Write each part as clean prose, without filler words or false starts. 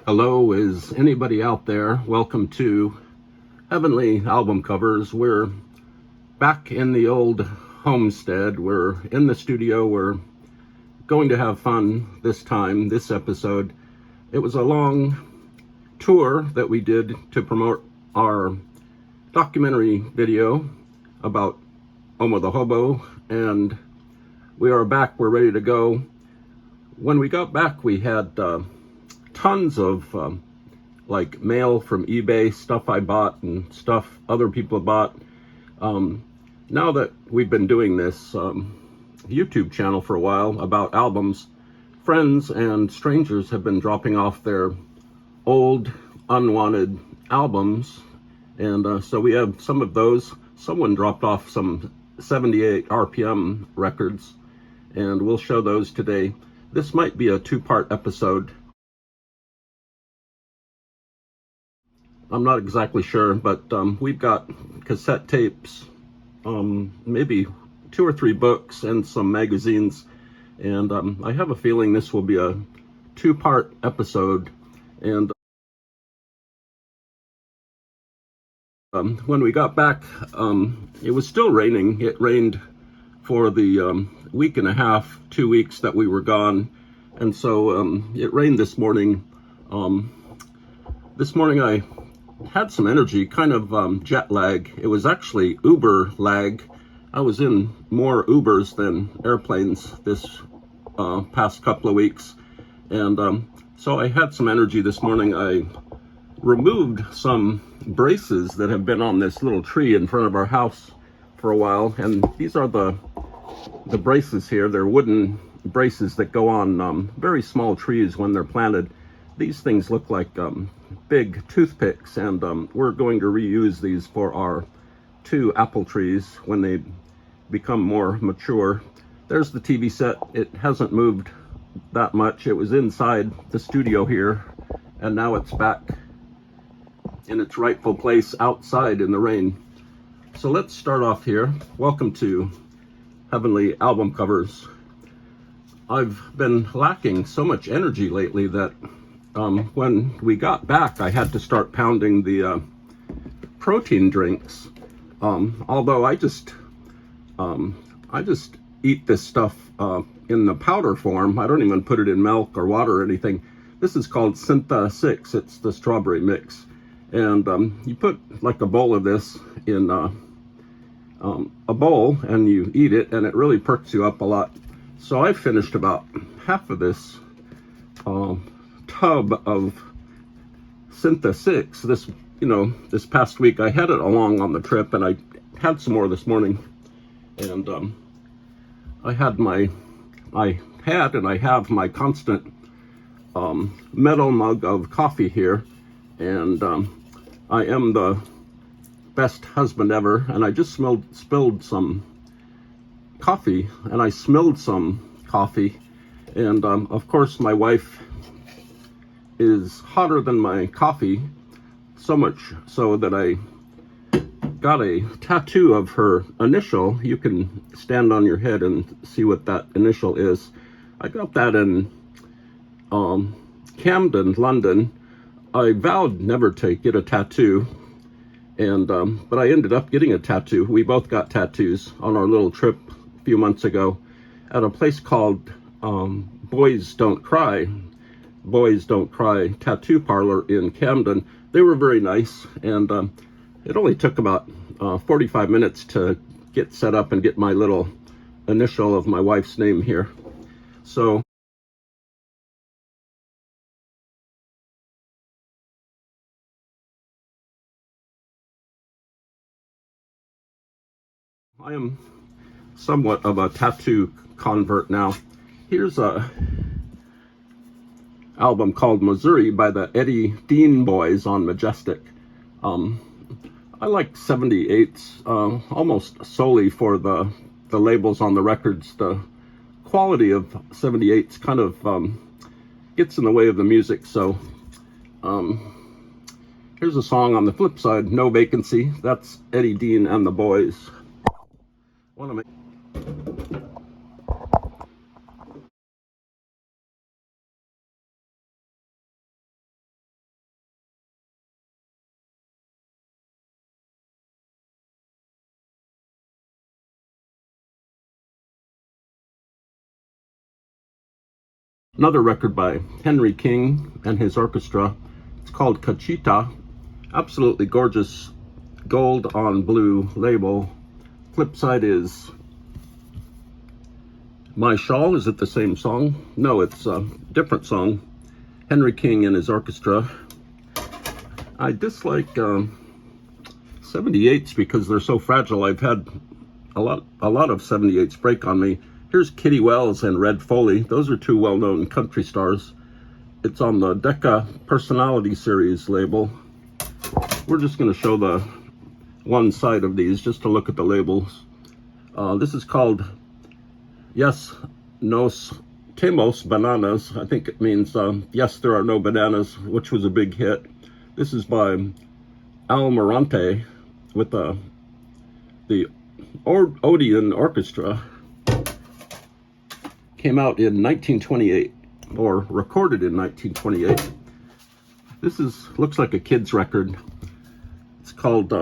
Hello, is anybody out there? Welcome to Heavenly Album Covers. We're back in the old homestead. We're in the studio. We're going to have fun this time, this episode. It was a long tour that we did to promote our documentary video about Omo the Hobo, and we are back. We're ready to go. When we got back, we had tons of like mail from eBay, stuff I bought and stuff other people bought. Now that we've been doing this YouTube channel for a while about albums, friends and strangers have been dropping off their old unwanted albums, and so we have some of those. Someone dropped off some 78 RPM records, and we'll show those today. This might be a two-part episode. I'm not exactly sure, but we've got cassette tapes, maybe 2 or 3 books, and some magazines. And I have a feeling this will be a two-part episode. And when we got back, it was still raining. It rained for the week and a half, 2 weeks that we were gone. And so it rained this morning. This morning I had some energy, kind of jet lag. It was actually Uber lag. I was in more Ubers than airplanes this past couple of weeks. And so I had some energy this morning. I removed some braces that have been on this little tree in front of our house for a while. And these are the braces here. They're wooden braces that go on very small trees when they're planted. These things look like big toothpicks, and we're going to reuse these for our 2 apple trees when they become more mature. There's the TV set. It hasn't moved that much. It was inside the studio here, and now it's back in its rightful place outside in the rain. So let's start off here. Welcome to Heavenly Album Covers. I've been lacking so much energy lately that when we got back, I had to start pounding the protein drinks. Although I just eat this stuff in the powder form. I don't even put it in milk or water or anything. This is called Syntha 6. It's the strawberry mix. And you put like a bowl of this in a bowl and you eat it, and it really perks you up a lot. So I finished about half of this tub of Syntha 6 this past week. I had it along on the trip, and I had some more this morning. And I have my constant metal mug of coffee here, and I am the best husband ever. And I just spilled some coffee, and I smelled some coffee, and of course my wife is hotter than my coffee, so much so that I got a tattoo of her initial. You can stand on your head and see what that initial is. I got that in Camden, London. I vowed never to get a tattoo, and but I ended up getting a tattoo. We both got tattoos on our little trip a few months ago at a place called Boys Don't Cry Tattoo Parlor in Camden. They were very nice, and it only took about 45 minutes to get set up and get my little initial of my wife's name here. So I am somewhat of a tattoo convert now. Here's a album called Missouri by the Eddie Dean Boys on Majestic. I like 78s almost solely for the labels on the records. The quality of 78s kind of gets in the way of the music. So here's a song on the flip side, No Vacancy. That's Eddie Dean and the Boys. Want to make Another record by Henry King and his orchestra. It's called Cachita. Absolutely gorgeous gold on blue label. Flip side is My Shawl. Is it the same song? No, it's a different song. Henry King and his orchestra. I dislike 78s because they're so fragile. I've had a lot of 78s break on me. Here's Kitty Wells and Red Foley. Those are two well-known country stars. It's on the Decca Personality Series label. We're just going to show the one side of these just to look at the labels. This is called Yes Nos Temos Bananas. I think it means Yes, There Are No Bananas, which was a big hit. This is by Al Morante with the Odeon Orchestra. Came out in 1928, or recorded in 1928. This looks like a kid's record. It's called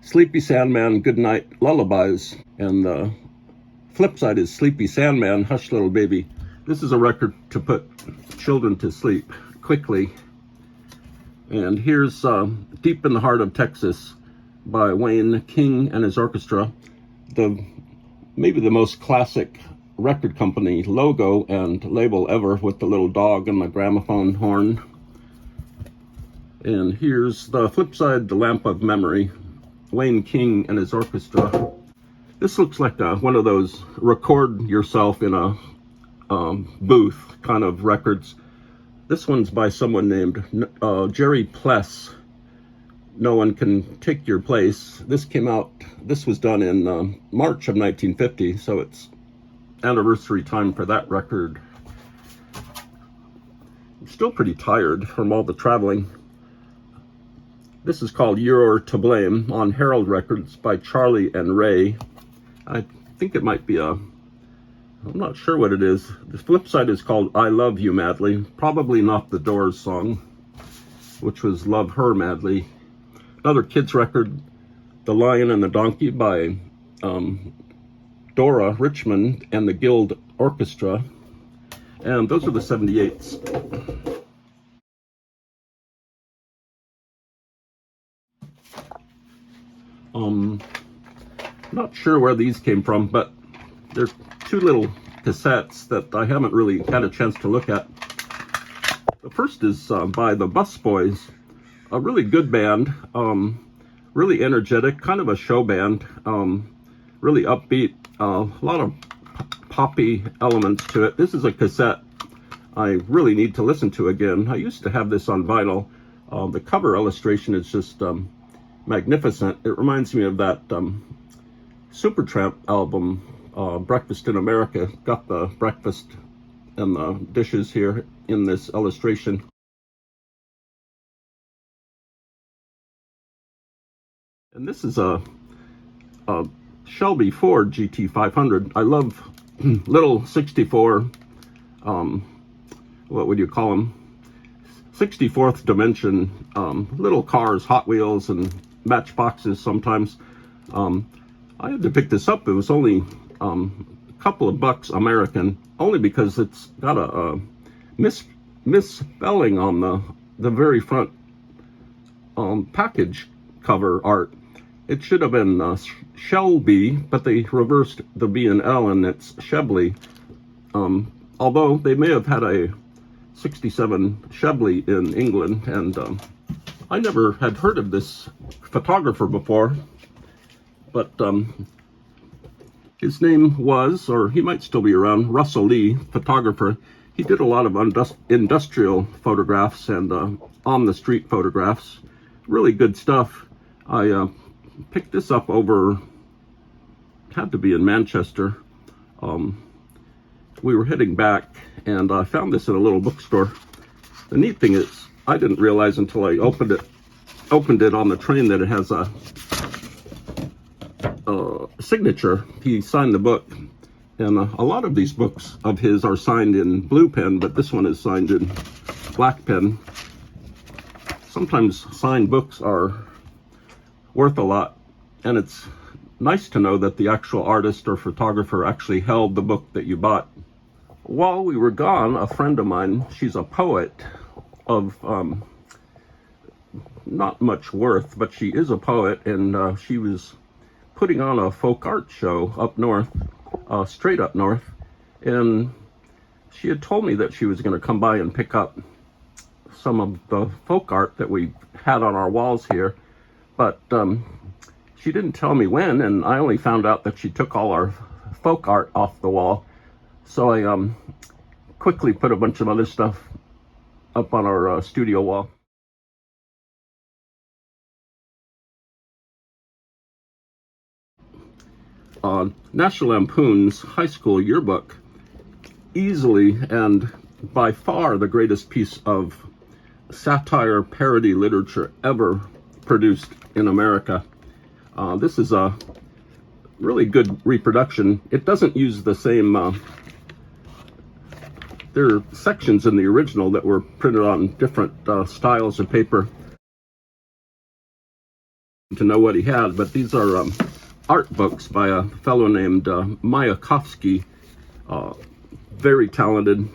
Sleepy Sandman Goodnight Lullabies, and the flip side is Sleepy Sandman Hush Little Baby. This is a record to put children to sleep quickly. And here's Deep in the Heart of Texas by Wayne King and his orchestra. Maybe the most classic record company logo and label ever, with the little dog and the gramophone horn. And here's the flip side, The Lamp of Memory, Wayne King and his orchestra. This looks like one of those record yourself in a booth kind of records. This one's by someone named Jerry Pless. No One Can Take Your Place. This was done in March of 1950, so it's anniversary time for that record. I'm still pretty tired from all the traveling. This is called You're to Blame on Herald Records by Charlie and Ray. I think it might be I'm not sure what it is. The flip side is called I Love You Madly. Probably not the Doors song, which was Love Her Madly. Another kids record, The Lion and the Donkey by Dora Richmond and the Guild Orchestra. And those are the 78s. Not sure where these came from, but they're two little cassettes that I haven't really had a chance to look at. The first is by the Busboys, a really good band, really energetic, kind of a show band, really upbeat, a lot of poppy elements to it. This is a cassette I really need to listen to again. I used to have this on vinyl. The cover illustration is just magnificent. It reminds me of that Supertramp album, Breakfast in America. Got the breakfast and the dishes here in this illustration. And this is a Shelby Ford GT500. I love little 64, what would you call them? 64th dimension little cars, Hot Wheels and Matchboxes sometimes. I had to pick this up. It was only a couple of bucks American, only because it's got a misspelling on the very front package cover art. It should have been Shelby, but they reversed the B and L and it's Shebley. Although they may have had a 67 Shebley in England, and I never had heard of this photographer before, but his name was, or he might still be around, Russell Lee, photographer. He did a lot of industrial photographs and on-the-street photographs. Really good stuff. I picked this up over, had to be in Manchester. We were heading back, and I found this in a little bookstore. The neat thing is, I didn't realize until I opened it on the train that it has a signature. He signed the book, and a lot of these books of his are signed in blue pen, but this one is signed in black pen. Sometimes signed books are worth a lot, and it's nice to know that the actual artist or photographer actually held the book that you bought. While we were gone, a friend of mine, she's a poet of not much worth, but she is a poet, and she was putting on a folk art show up north, straight up north, and she had told me that she was going to come by and pick up some of the folk art that we had on our walls here, but she didn't tell me when, and I only found out that she took all our folk art off the wall. So I quickly put a bunch of other stuff up on our studio wall. National Lampoon's high school yearbook, easily and by far the greatest piece of satire parody literature ever produced in America. This is a really good reproduction. It doesn't use the same, there are sections in the original that were printed on different styles of paper to know what he had, but these are art books by a fellow named Mayakovsky, very talented,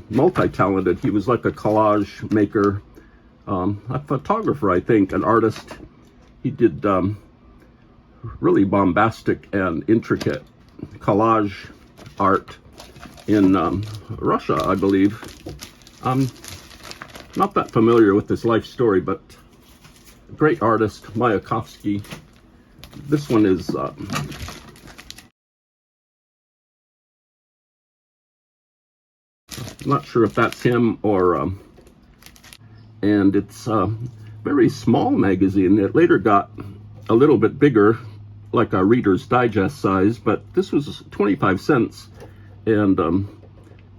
multi-talented. He was like a collage maker, a photographer, I think, an artist. He did really bombastic and intricate collage art in Russia, I believe. I'm not that familiar with his life story, but great artist, Mayakovsky. This one is not sure if that's him or and it's a very small magazine. It later got a little bit bigger, like a Reader's Digest size, but this was 25 cents, and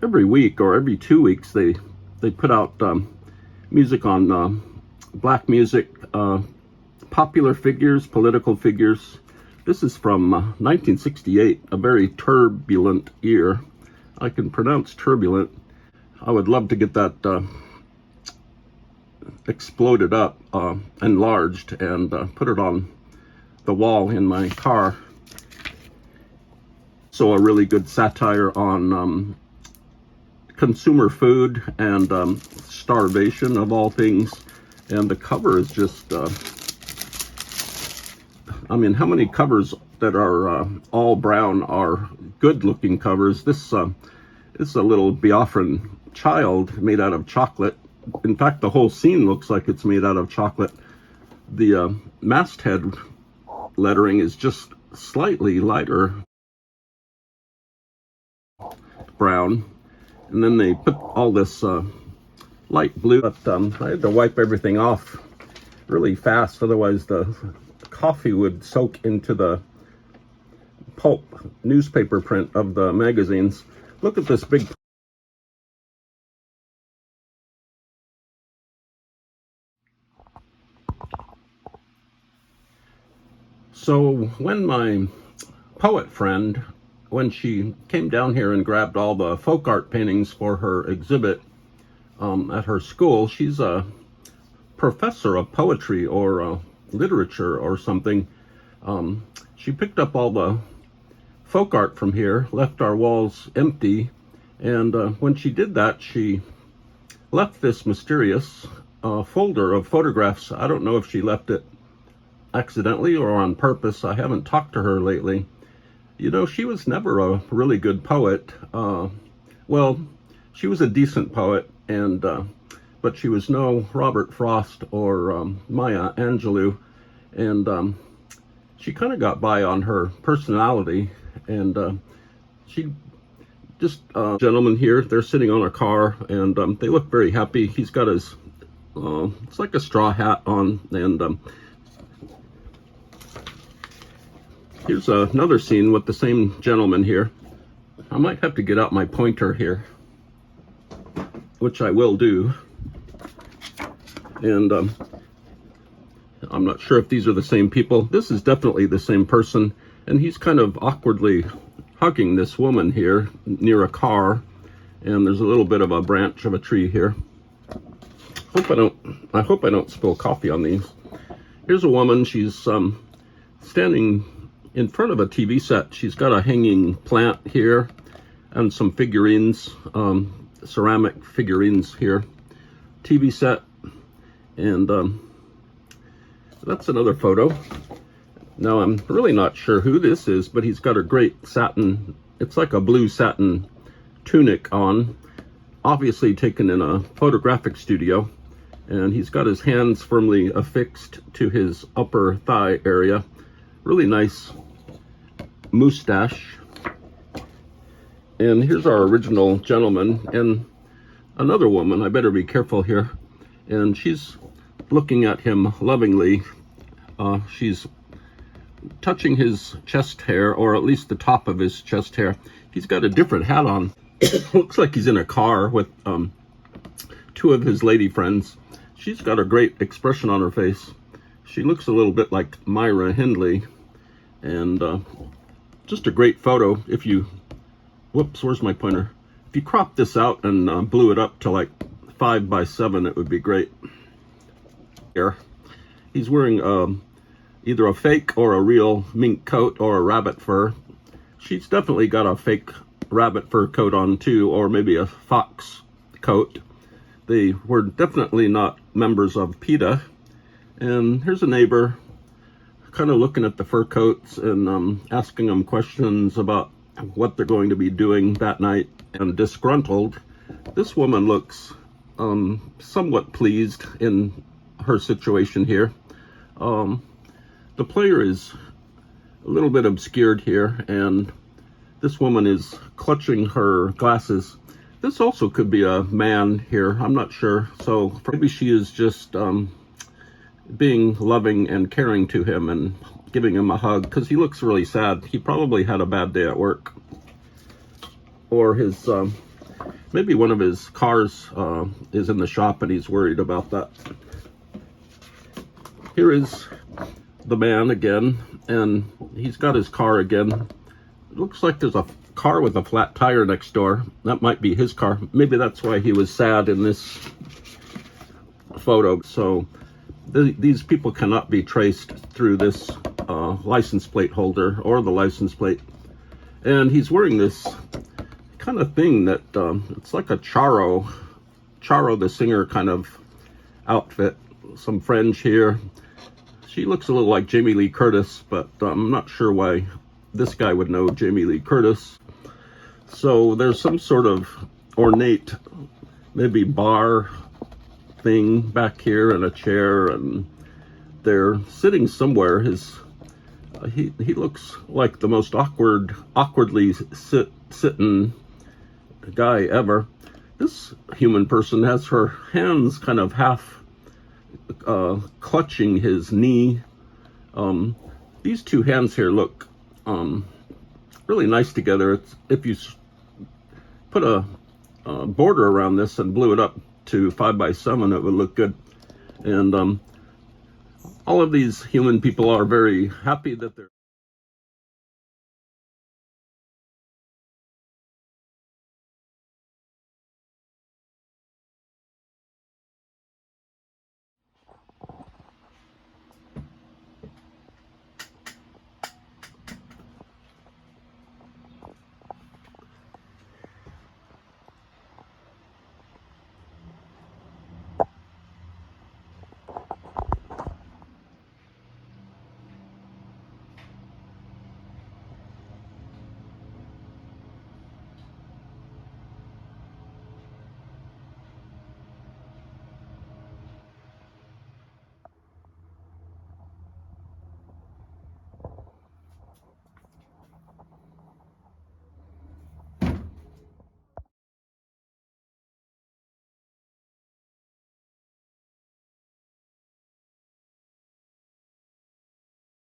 every week or every 2 weeks they put out music on black music, popular figures, political figures. This is from 1968, a very turbulent year. I can pronounce turbulent. I would love to get that exploded up, enlarged, and put it on the wall in my car. So a really good satire on consumer food and starvation, of all things. And the cover is just, I mean, how many covers that are all brown are good-looking covers? This is a little Biafran child made out of chocolate. In fact, the whole scene looks like it's made out of chocolate. The masthead lettering is just slightly lighter brown, and then they put all this light blue, but I had to wipe everything off really fast, otherwise the coffee would soak into the pulp newspaper print of the magazines. Look at this big. So when my poet friend, when she came down here and grabbed all the folk art paintings for her exhibit at her school, she's a professor of poetry or literature or something. She picked up all the folk art from here, left our walls empty, and when she did that, she left this mysterious folder of photographs. I don't know if she left it accidentally or on purpose. I haven't talked to her lately. You know, she was never a really good poet. Well, she was a decent poet, and but she was no Robert Frost or Maya Angelou, and she kind of got by on her personality, and she just gentleman here, they're sitting on a car, and they look very happy. He's got his it's like a straw hat on, and here's another scene with the same gentleman here. I might have to get out my pointer here, which I will do. And I'm not sure if these are the same people. This is definitely the same person. And he's kind of awkwardly hugging this woman here near a car. And there's a little bit of a branch of a tree here. I hope I don't spill coffee on these. Here's a woman. She's standing in front of a TV set. She's got a hanging plant here. and some figurines, ceramic figurines here. TV set, and that's another photo. Now, I'm really not sure who this is, but he's got a great satin, it's like a blue satin tunic on, obviously taken in a photographic studio, and he's got his hands firmly affixed to his upper thigh area. Really nice mustache. And here's our original gentleman and another woman. I better be careful here. And she's looking at him lovingly. She's touching his chest hair, or at least the top of his chest hair. He's got a different hat on. Looks like he's in a car with two of his lady friends. She's got a great expression on her face. She looks a little bit like Myra Hindley. And just a great photo. If you, whoops, where's my pointer? If you crop this out and blew it up to like 5:7, it would be great. Here, he's wearing either a fake or a real mink coat or a rabbit fur. She's definitely got a fake rabbit fur coat on too, or maybe a fox coat. They were definitely not members of PETA. And here's a neighbor kind of looking at the fur coats and asking them questions about what they're going to be doing that night, and disgruntled. This woman looks somewhat pleased in her situation here. The player is a little bit obscured here, and this woman is clutching her glasses. This also could be a man here, I'm not sure. So maybe she is just being loving and caring to him and giving him a hug, because he looks really sad. He probably had a bad day at work. Or his, maybe one of his cars is in the shop and he's worried about that. Here is the man again, and he's got his car again. It looks like there's a car with a flat tire next door. That might be his car. Maybe that's why he was sad in this photo. So these people cannot be traced through this license plate holder or the license plate. And he's wearing this kind of thing that it's like a Charo the singer kind of outfit. Some fringe here. She looks a little like Jamie Lee Curtis, but I'm not sure why this guy would know Jamie Lee Curtis. So there's some sort of ornate, maybe bar thing back here, and a chair, and they're sitting somewhere. He looks like the most awkwardly sitting guy ever. This human person has her hands kind of half clutching his knee. These two hands here look really nice together. If you put a border around this and blew it up to 5:7, it would look good. And all of these human people are very happy that they're